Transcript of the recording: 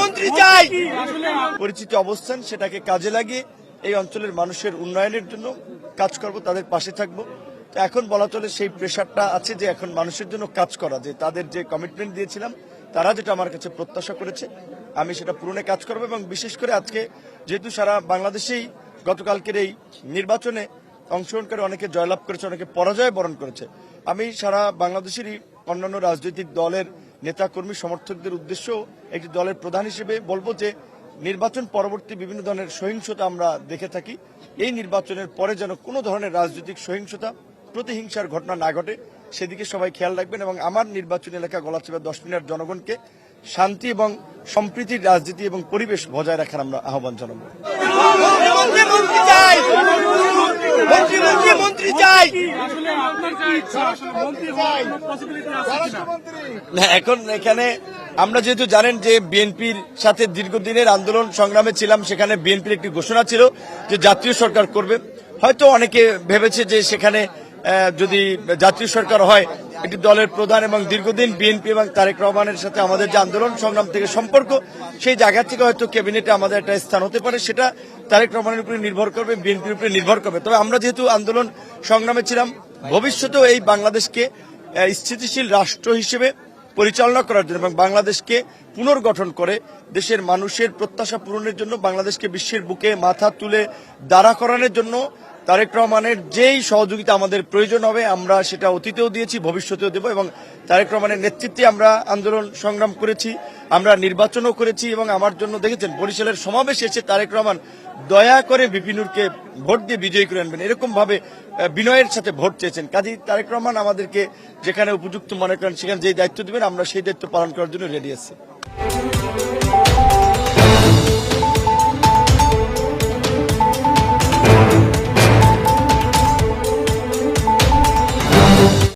মন্ত্রী চাই। পরিচিত অবস্থান সেটাকে কাজে লাগিয়ে এই অঞ্চলের মানুষের উন্নয়নের জন্য কাজ করব, তাদের পাশে থাকব। তো এখন বলা চলে সেই প্রেশারটা আছে যে এখন মানুষের জন্য কাজ করা, যে তাদের যে কমিটমেন্ট দিয়েছিলাম তারা যেটা আমার কাছে প্রত্যাশা করেছে আমি সেটা পূরণে কাজ করব। এবং বিশেষ করে আজকে যেহেতু সারা বাংলাদেশেই গতকালকের এই নির্বাচনে অংশগ্রহণকারী অনেকে জয়লাভ করেছে, অনেকে পরাজয় বরণ করেছে, আমি সারা বাংলাদেশেরই অন্যান্য রাজনৈতিক দলের নেতাকর্মী সমর্থকদের উদ্দেশ্যেও একটি দলের প্রধান হিসেবে বলবো যে নির্বাচন পরবর্তী বিভিন্ন ধরনের সহিংসতা আমরা দেখে থাকি, এই নির্বাচনের পরে যেন কোনো ধরনের রাজনৈতিক সহিংসতা প্রতিহিংসার ঘটনা না ঘটে সেদিকে সবাই খেয়াল রাখবেন। এবং আমার নির্বাচনী এলাকা গলাচিপা 10 মিনিট জনগণকে শান্তি এবং সম্প্রীতির রাজনীতি এবং পরিবেশ বজায় রাখার আমরা আহ্বান জানাবো। এখন এখানে আমরা যেহেতু জানেন যে বিএনপির সাথে দীর্ঘদিনের আন্দোলন সংগ্রামে ছিলাম, সেখানে বিএনপির একটি ঘোষণা ছিল যে জাতীয় সরকার করবে। হয়তো অনেকে ভেবেছে যে সেখানে যদি জাতীয় সরকার হয় একটি দলের প্রধান এবং দীর্ঘদিন বিএনপি এবং তারেক রহমানের সাথে আমাদের যে আন্দোলন সংগ্রাম থেকে সম্পর্ক, সেই জায়গা থেকে হয়তো ক্যাবিনেটে আমাদের একটা স্থান হতে পারে, সেটা তারেক রহমানের উপরে নির্ভর করবে, বিএনপির উপরে নির্ভর করবে। তবে আমরা যেহেতু আন্দোলন সংগ্রামে ছিলাম, ভবিষ্যতেও এই বাংলাদেশকে স্থিতিশীল রাষ্ট্র হিসেবে পরিচালনা করার জন্য এবং বাংলাদেশকে পুনর্গঠন করে দেশের মানুষের প্রত্যাশা পূরণের জন্য, বাংলাদেশকে বিশ্বের বুকে মাথা তুলে দাঁড়া করানোর জন্য তারেক রহমানের যেই সহযোগিতা আমাদের প্রয়োজন হবে আমরা সেটা অতীতেও দিয়েছি, ভবিষ্যতেও দেব। এবং তারেক রহমানের নেতৃত্বে আমরা আন্দোলন সংগ্রাম করেছি, আমরা নির্বাচনও করেছি। এবং আমার জন্য দেখেছেন বরিশালের সমাবেশে এসে তারেক রহমান দয়া করে বিপিনুরকে ভোট দিয়ে বিজয়ী করে আনবেন, এরকম ভাবে বিনয়ের সাথে ভোট চেয়েছেন। কাজী তারেক রহমান আমাদেরকে যেখানে উপযুক্ত মনে করেন সেখানে যেই দায়িত্ব দেবেন আমরা সেই দায়িত্ব পালন করার জন্য রেডি আছি।